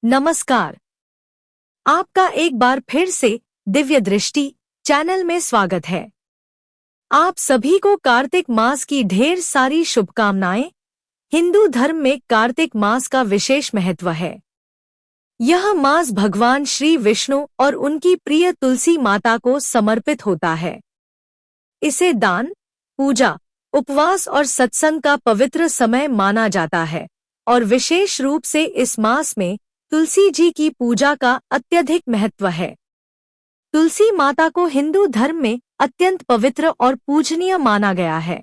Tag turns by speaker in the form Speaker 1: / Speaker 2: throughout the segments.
Speaker 1: नमस्कार। आपका एक बार फिर से दिव्य दृष्टि चैनल में स्वागत है। आप सभी को कार्तिक मास की ढेर सारी शुभकामनाएं। हिंदू धर्म में कार्तिक मास का विशेष महत्व है। यह मास भगवान श्री विष्णु और उनकी प्रिय तुलसी माता को समर्पित होता है। इसे दान, पूजा, उपवास और सत्संग का पवित्र समय माना जाता है और विशेष रूप से इस मास में तुलसी जी की पूजा का अत्यधिक महत्व है। तुलसी माता को हिंदू धर्म में अत्यंत पवित्र और पूजनीय माना गया है।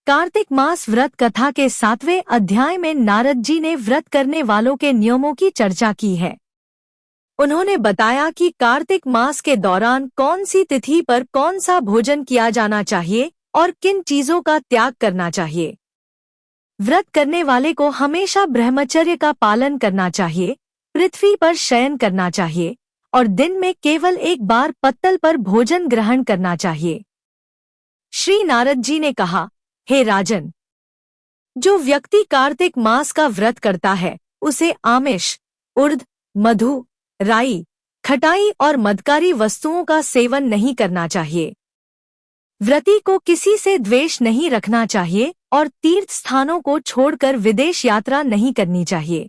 Speaker 1: कार्तिक मास व्रत कथा के 7वें अध्याय में नारद जी ने व्रत करने वालों के नियमों की चर्चा की है। उन्होंने बताया कि कार्तिक मास के दौरान कौन सी तिथि पर कौन सा भोजन किया जाना चाहिए और किन चीजों का त्याग करना चाहिए। व्रत करने वाले को हमेशा ब्रह्मचर्य का पालन करना चाहिए, पृथ्वी पर शयन करना चाहिए और दिन में केवल एक बार पत्तल पर भोजन ग्रहण करना चाहिए। श्री नारद जी ने कहा, हे राजन, जो व्यक्ति कार्तिक मास का व्रत करता है उसे आमिष, उर्द, मधु, राई, खटाई और मदकारी वस्तुओं का सेवन नहीं करना चाहिए। व्रती को किसी से द्वेष नहीं रखना चाहिए और तीर्थ स्थानों को छोड़कर विदेश यात्रा नहीं करनी चाहिए।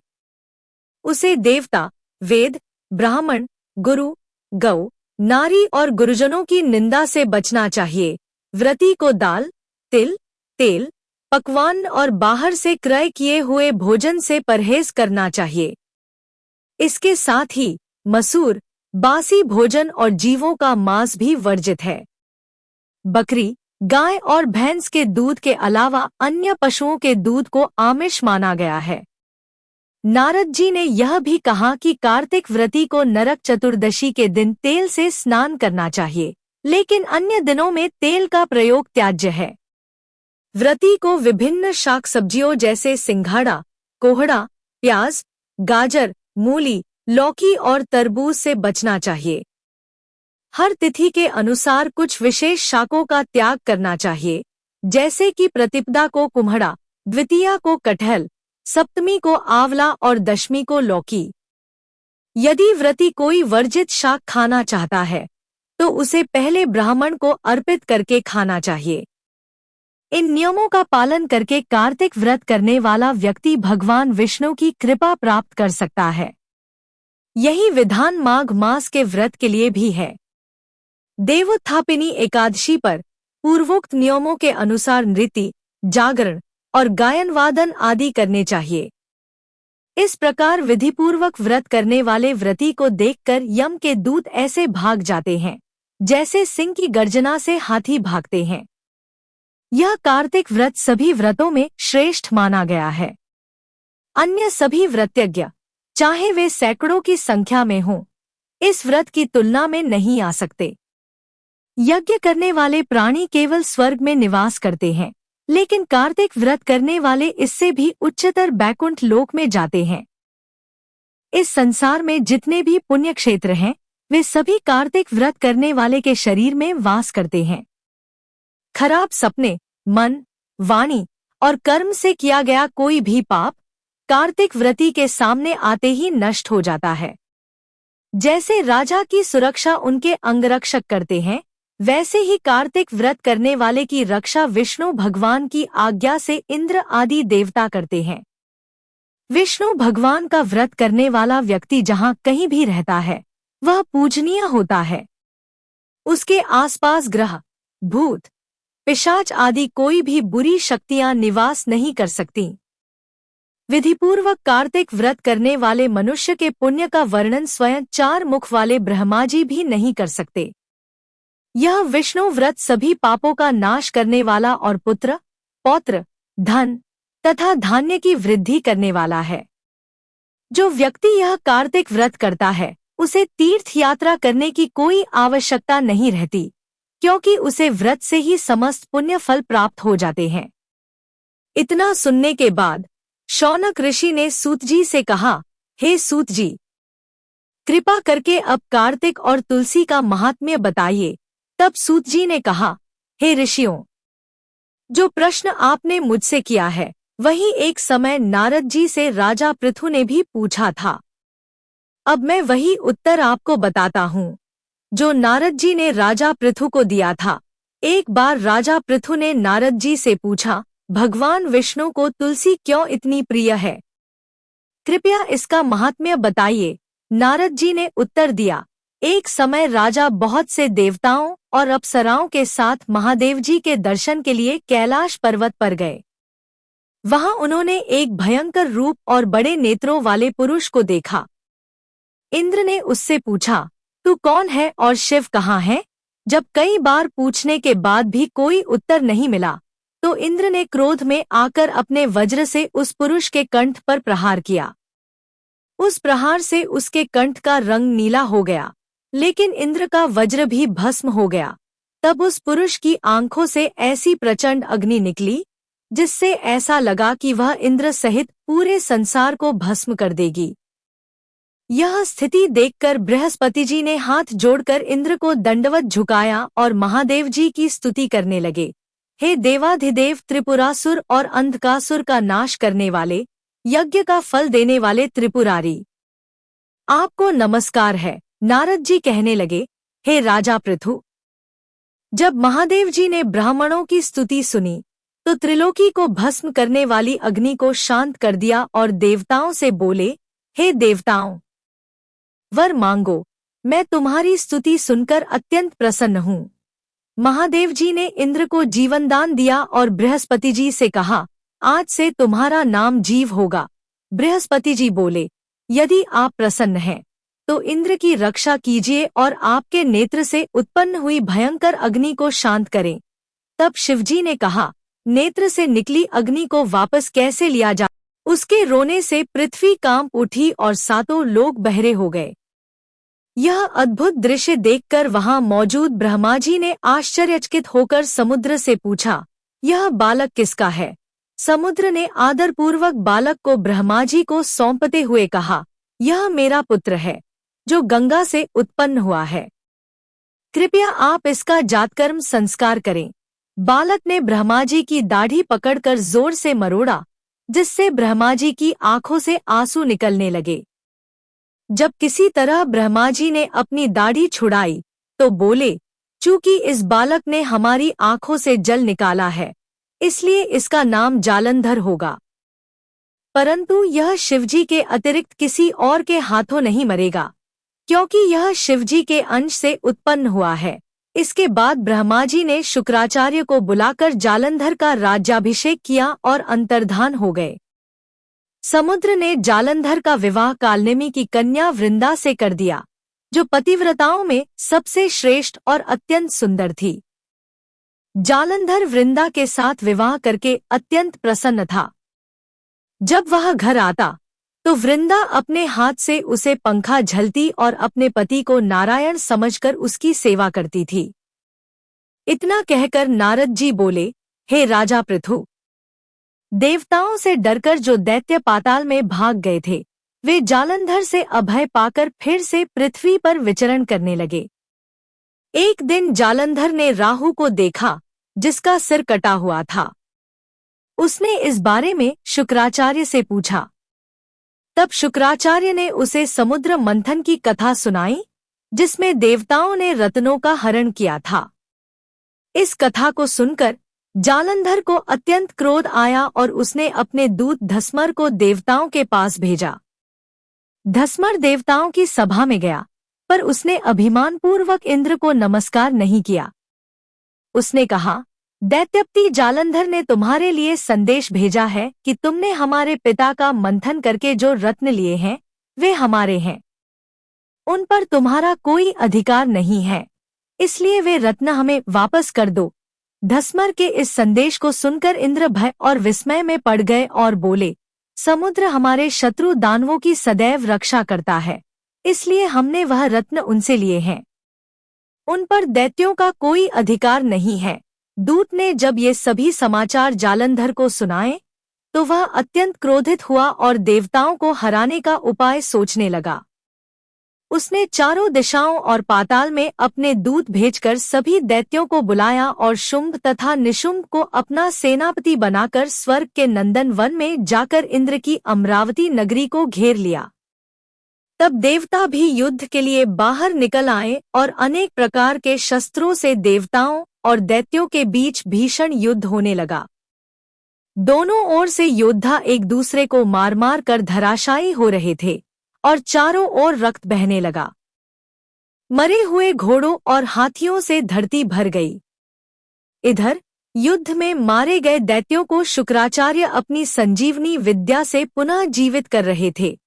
Speaker 1: उसे देवता, वेद, ब्राह्मण, गुरु, गौ, नारी और गुरुजनों की निंदा से बचना चाहिए। व्रती को दाल, तिल, तेल, पकवान और बाहर से क्रय किए हुए भोजन से परहेज करना चाहिए। इसके साथ ही मसूर, बासी भोजन और जीवों का मांस भी वर्जित है। बकरी, गाय और भैंस के दूध के अलावा अन्य पशुओं के दूध को आमिष माना गया है। नारद जी ने यह भी कहा कि कार्तिक व्रती को नरक चतुर्दशी के दिन तेल से स्नान करना चाहिए, लेकिन अन्य दिनों में तेल का प्रयोग त्याज्य है। व्रती को विभिन्न शाक सब्जियों जैसे सिंघाड़ा, कोहड़ा, प्याज, गाजर, मूली, लौकी और तरबूज से बचना चाहिए। हर तिथि के अनुसार कुछ विशेष शाकों का त्याग करना चाहिए, जैसे कि प्रतिपदा को कुम्हड़ा, द्वितीया को कटहल, सप्तमी को आंवला और दशमी को लौकी। यदि व्रती कोई वर्जित शाक खाना चाहता है तो उसे पहले ब्राह्मण को अर्पित करके खाना चाहिए। इन नियमों का पालन करके कार्तिक व्रत करने वाला व्यक्ति भगवान विष्णु की कृपा प्राप्त कर सकता है। यही विधान माघ मास के व्रत के लिए भी है। देवोत्थापिनी एकादशी पर पूर्वोक्त नियमों के अनुसार नृत्य, जागरण और गायन वादन आदि करने चाहिए। इस प्रकार विधिपूर्वक व्रत करने वाले व्रती को देखकर यम के दूत ऐसे भाग जाते हैं जैसे सिंह की गर्जना से हाथी भागते हैं। यह कार्तिक व्रत सभी व्रतों में श्रेष्ठ माना गया है। अन्य सभी व्रतयज्ञ, चाहे वे सैकड़ों की संख्या में हों, इस व्रत की तुलना में नहीं आ सकते। यज्ञ करने वाले प्राणी केवल स्वर्ग में निवास करते हैं, लेकिन कार्तिक व्रत करने वाले इससे भी उच्चतर बैकुंठ लोक में जाते हैं। इस संसार में जितने भी पुण्य क्षेत्र हैं, वे सभी कार्तिक व्रत करने वाले के शरीर में वास करते हैं। खराब सपने, मन, वाणी और कर्म से किया गया कोई भी पाप कार्तिक व्रती के सामने आते ही नष्ट हो जाता है। जैसे राजा की सुरक्षा उनके अंगरक्षक करते हैं, वैसे ही कार्तिक व्रत करने वाले की रक्षा विष्णु भगवान की आज्ञा से इंद्र आदि देवता करते हैं। विष्णु भगवान का व्रत करने वाला व्यक्ति जहाँ कहीं भी रहता है, वह पूजनीय होता है। उसके आसपास ग्रह, भूत, पिशाच आदि कोई भी बुरी शक्तियां निवास नहीं कर सकती। विधिपूर्वक कार्तिक व्रत करने वाले मनुष्य के पुण्य का वर्णन स्वयं 4 मुख वाले ब्रह्मा जी भी नहीं कर सकते। यह विष्णु व्रत सभी पापों का नाश करने वाला और पुत्र, पौत्र, धन तथा धान्य की वृद्धि करने वाला है। जो व्यक्ति यह कार्तिक व्रत करता है, उसे तीर्थ यात्रा करने की कोई आवश्यकता नहीं रहती, क्योंकि उसे व्रत से ही समस्त पुण्य फल प्राप्त हो जाते हैं। इतना सुनने के बाद शौनक ऋषि ने सूत जी से कहा, हे सूत जी, कृपा करके अब कार्तिक और तुलसी का महात्म्य बताइए। तब सूत जी ने कहा, हे ऋषियों, जो प्रश्न आपने मुझसे किया है वही एक समय नारद जी से राजा पृथु ने भी पूछा था। अब मैं वही उत्तर आपको बताता हूँ जो नारद जी ने राजा पृथु को दिया था। एक बार राजा पृथु ने नारद जी से पूछा, भगवान विष्णु को तुलसी क्यों इतनी प्रिय है? कृपया इसका महात्म्य बताइए। नारद जी ने उत्तर दिया, एक समय राजा बहुत से देवताओं और अप्सराओं के साथ महादेव जी के दर्शन के लिए कैलाश पर्वत पर गए। वहां उन्होंने एक भयंकर रूप और बड़े नेत्रों वाले पुरुष को देखा। इंद्र ने उससे पूछा, तू कौन है और शिव कहाँ है? जब कई बार पूछने के बाद भी कोई उत्तर नहीं मिला, तो इंद्र ने क्रोध में आकर अपने वज्र से उस पुरुष के कंठ पर प्रहार किया। उस प्रहार से उसके कंठ का रंग नीला हो गया, लेकिन इंद्र का वज्र भी भस्म हो गया। तब उस पुरुष की आंखों से ऐसी प्रचंड अग्नि निकली, जिससे ऐसा लगा कि वह इंद्र सहित पूरे संसार को भस्म कर देगी। यह स्थिति देखकर बृहस्पति जी ने हाथ जोड़कर इंद्र को दंडवत झुकाया और महादेव जी की स्तुति करने लगे। हे देवाधिदेव, त्रिपुरासुर और अंधकासुर का नाश करने वाले, यज्ञ का फल देने वाले त्रिपुरारी, आपको नमस्कार है। नारद जी कहने लगे, हे राजा पृथु, जब महादेव जी ने ब्राह्मणों की स्तुति सुनी तो त्रिलोकी को भस्म करने वाली अग्नि को शांत कर दिया और देवताओं से बोले, हे देवताओं, वर मांगो, मैं तुम्हारी स्तुति सुनकर अत्यंत प्रसन्न हूँ। महादेव जी ने इंद्र को जीवनदान दिया और बृहस्पति जी से कहा, आज से तुम्हारा नाम जीव होगा। बृहस्पति जी बोले, यदि आप प्रसन्न हैं तो इंद्र की रक्षा कीजिए और आपके नेत्र से उत्पन्न हुई भयंकर अग्नि को शांत करें। तब शिवजी ने कहा, नेत्र से निकली अग्नि को वापस कैसे लिया जाए? उसके रोने से पृथ्वी कांप उठी और सातों लोग बहरे हो गए। यह अद्भुत दृश्य देखकर वहां मौजूद ब्रह्मा जी ने आश्चर्यचकित होकर समुद्र से पूछा, यह बालक किसका है? समुद्र ने आदरपूर्वक बालक को ब्रह्मा जी को सौंपते हुए कहा, यह मेरा पुत्र है, जो गंगा से उत्पन्न हुआ है। कृपया आप इसका जातकर्म संस्कार करें। बालक ने ब्रह्मा जी की दाढ़ी पकड़कर जोर से मरोड़ा, जिससे ब्रह्मा जी की आंखों से आंसू निकलने लगे। जब किसी तरह ब्रह्मा जी ने अपनी दाढ़ी छुड़ाई तो बोले, चूंकि इस बालक ने हमारी आंखों से जल निकाला है, इसलिए इसका नाम जालंधर होगा। परंतु यह शिवजी के अतिरिक्त किसी और के हाथों नहीं मरेगा, क्योंकि यह शिवजी के अंश से उत्पन्न हुआ है। इसके बाद ब्रह्मा जी ने शुक्राचार्य को बुलाकर जालंधर का राज्याभिषेक किया और अंतर्धान हो गए। समुद्र ने जालंधर का विवाह कालनेमी की कन्या वृंदा से कर दिया, जो पतिव्रताओं में सबसे श्रेष्ठ और अत्यंत सुंदर थी। जालंधर वृंदा के साथ विवाह करके अत्यंत प्रसन्न था। जब वह घर आता तो वृंदा अपने हाथ से उसे पंखा झलती और अपने पति को नारायण समझकर उसकी सेवा करती थी। इतना कहकर नारद जी बोले, हे राजा पृथु, देवताओं से डरकर जो दैत्य पाताल में भाग गए थे, वे जालंधर से अभय पाकर फिर से पृथ्वी पर विचरण करने लगे। एक दिन जालंधर ने राहु को देखा, जिसका सिर कटा हुआ था। उसने इस बारे में शुक्राचार्य से पूछा। तब शुक्राचार्य ने उसे समुद्र मंथन की कथा सुनाई, जिसमें देवताओं ने रत्नों का हरण किया था। इस कथा को सुनकर जालंधर को अत्यंत क्रोध आया और उसने अपने दूत धस्मर को देवताओं के पास भेजा। धस्मर देवताओं की सभा में गया, पर उसने अभिमानपूर्वक इंद्र को नमस्कार नहीं किया। उसने कहा, दैत्यपति जालंधर ने तुम्हारे लिए संदेश भेजा है कि तुमने हमारे पिता का मंथन करके जो रत्न लिए हैं, वे हमारे हैं। उन पर तुम्हारा कोई अधिकार नहीं है, इसलिए वे रत्न हमें वापस कर दो। धस्मर के इस संदेश को सुनकर इंद्र भय और विस्मय में पड़ गए और बोले, समुद्र हमारे शत्रु दानवों की सदैव रक्षा करता है, इसलिए हमने वह रत्न उनसे लिए हैं। उन पर दैत्यों का कोई अधिकार नहीं है। दूत ने जब ये सभी समाचार जालंधर को सुनाए तो वह अत्यंत क्रोधित हुआ और देवताओं को हराने का उपाय सोचने लगा। उसने चारों दिशाओं और पाताल में अपने दूत भेजकर सभी दैत्यों को बुलाया और शुंभ तथा निशुंभ को अपना सेनापति बनाकर स्वर्ग के नंदन वन में जाकर इंद्र की अमरावती नगरी को घेर लिया। तब देवता भी युद्ध के लिए बाहर निकल आए और अनेक प्रकार के शस्त्रों से देवताओं और दैत्यों के बीच भीषण युद्ध होने लगा। दोनों ओर से योद्धा एक दूसरे को मार मार कर धराशायी हो रहे थे और चारों ओर रक्त बहने लगा। मरे हुए घोड़ों और हाथियों से धरती भर गई। इधर युद्ध में मारे गए दैत्यों को शुक्राचार्य अपनी संजीवनी विद्या से पुनः जीवित कर रहे थे,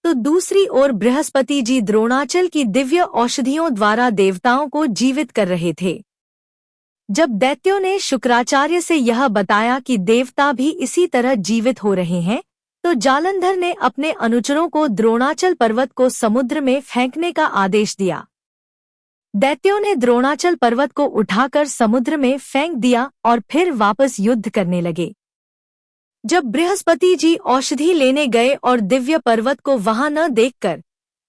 Speaker 1: तो दूसरी ओर बृहस्पति जी द्रोणाचल की दिव्य औषधियों द्वारा देवताओं को जीवित कर रहे थे। जब दैत्यों ने शुक्राचार्य से यह बताया कि देवता भी इसी तरह जीवित हो रहे हैं, तो जालंधर ने अपने अनुचरों को द्रोणाचल पर्वत को समुद्र में फेंकने का आदेश दिया। दैत्यों ने द्रोणाचल पर्वत को उठाकर समुद्र में फेंक दिया और फिर वापस युद्ध करने लगे। जब बृहस्पति जी औषधि लेने गए और दिव्य पर्वत को वहां न देखकर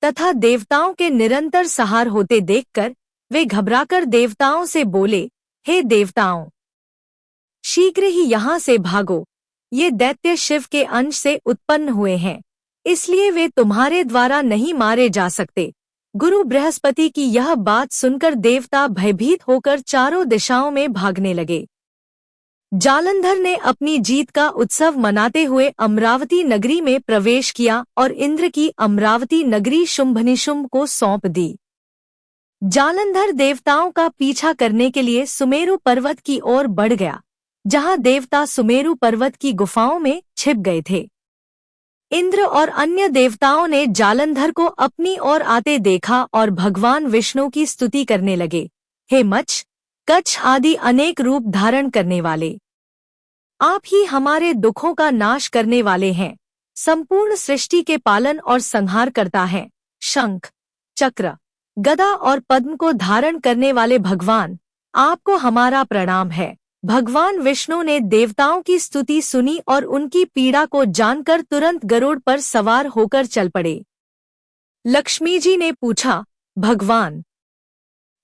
Speaker 1: तथा देवताओं के निरंतर सहार होते देखकर वे घबराकर देवताओं से बोले, हे देवताओं, शीघ्र ही यहाँ से भागो। ये दैत्य शिव के अंश से उत्पन्न हुए हैं, इसलिए वे तुम्हारे द्वारा नहीं मारे जा सकते। गुरु बृहस्पति की यह बात सुनकर देवता भयभीत होकर चारों दिशाओं में भागने लगे। जालंधर ने अपनी जीत का उत्सव मनाते हुए अमरावती नगरी में प्रवेश किया और इंद्र की अमरावती नगरी शुंभनिशुंभ को सौंप दी। जालंधर देवताओं का पीछा करने के लिए सुमेरु पर्वत की ओर बढ़ गया, जहां देवता सुमेरु पर्वत की गुफाओं में छिप गए थे। इंद्र और अन्य देवताओं ने जालंधर को अपनी ओर आते देखा और भगवान विष्णु की स्तुति करने लगे। हे मच्छ, कच्छ आदि अनेक रूप धारण करने वाले, आप ही हमारे दुखों का नाश करने वाले हैं, संपूर्ण सृष्टि के पालन और संहार करता है। शंख, चक्र, गदा और पद्म को धारण करने वाले भगवान, आपको हमारा प्रणाम है। भगवान विष्णु ने देवताओं की स्तुति सुनी और उनकी पीड़ा को जानकर तुरंत गरुड़ पर सवार होकर चल पड़े। लक्ष्मी जी ने पूछा, भगवान,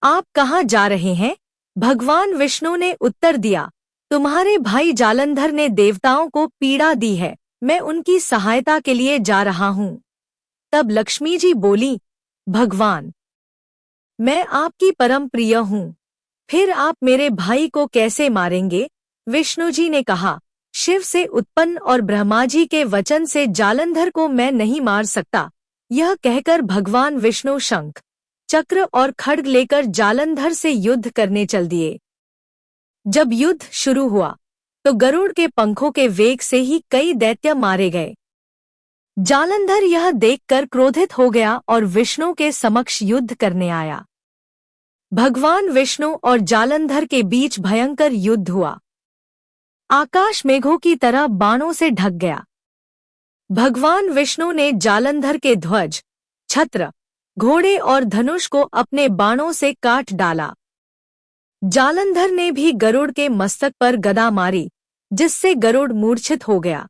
Speaker 1: आप कहाँ जा रहे हैं? भगवान विष्णु ने उत्तर दिया, तुम्हारे भाई जालंधर ने देवताओं को पीड़ा दी है, मैं उनकी सहायता के लिए जा रहा हूँ। तब लक्ष्मी जी बोली, भगवान, मैं आपकी परम प्रिय हूँ, फिर आप मेरे भाई को कैसे मारेंगे? विष्णु जी ने कहा, शिव से उत्पन्न और ब्रह्मा जी के वचन से जालंधर को मैं नहीं मार सकता। यह कहकर भगवान विष्णु शंख, चक्र और खड्ग लेकर जालंधर से युद्ध करने चल दिए। जब युद्ध शुरू हुआ तो गरुड़ के पंखों के वेग से ही कई दैत्य मारे गए। जालंधर यह देखकर क्रोधित हो गया और विष्णु के समक्ष युद्ध करने आया। भगवान विष्णु और जालंधर के बीच भयंकर युद्ध हुआ। आकाश मेघों की तरह बाणों से ढक गया। भगवान विष्णु ने जालंधर के ध्वज, छत्र, घोड़े और धनुष को अपने बाणों से काट डाला। जालंधर ने भी गरुड़ के मस्तक पर गदा मारी, जिससे गरुड़ मूर्छित हो गया।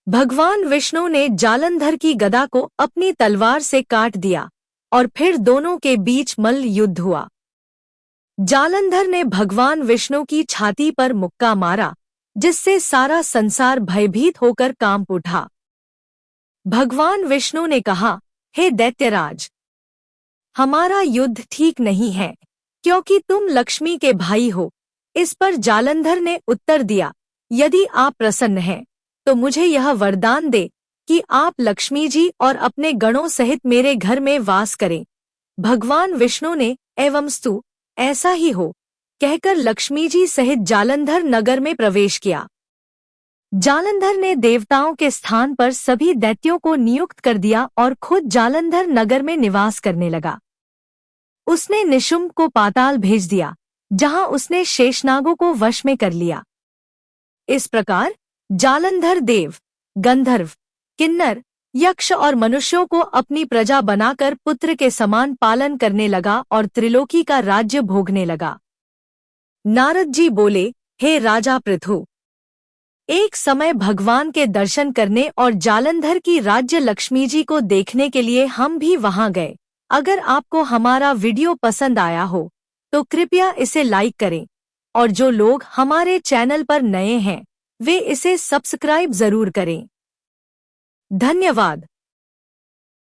Speaker 1: भगवान विष्णु ने जालंधर की गदा को अपनी तलवार से काट दिया और फिर दोनों के बीच मल्ल युद्ध हुआ। जालंधर ने भगवान विष्णु की छाती पर मुक्का मारा, जिससे सारा संसार भयभीत होकर कांप उठा। भगवान विष्णु ने कहा, हे दैत्यराज, हमारा युद्ध ठीक नहीं है, क्योंकि तुम लक्ष्मी के भाई हो। इस पर जालंधर ने उत्तर दिया, यदि आप प्रसन्न हैं तो मुझे यह वरदान दे कि आप लक्ष्मी जी और अपने गणों सहित मेरे घर में वास करें। भगवान विष्णु ने एवंस्तु, ऐसा ही हो, कहकर लक्ष्मी जी सहित जालंधर नगर में प्रवेश किया। जालंधर ने देवताओं के स्थान पर सभी दैत्यों को नियुक्त कर दिया और खुद जालंधर नगर में निवास करने लगा। उसने निशुंभ को पाताल भेज दिया, जहां उसने शेषनागों को वश में कर लिया। इस प्रकार जालंधर देव, गंधर्व, किन्नर, यक्ष और मनुष्यों को अपनी प्रजा बनाकर पुत्र के समान पालन करने लगा और त्रिलोकी का राज्य भोगने लगा। नारद जी बोले, हे राजा पृथु, एक समय भगवान के दर्शन करने और जालंधर की राज्य लक्ष्मी जी को देखने के लिए हम भी वहां गए। अगर आपको हमारा वीडियो पसंद आया हो तो कृपया इसे लाइक करें और जो लोग हमारे चैनल पर नए हैं वे इसे सब्सक्राइब जरूर करें। धन्यवाद।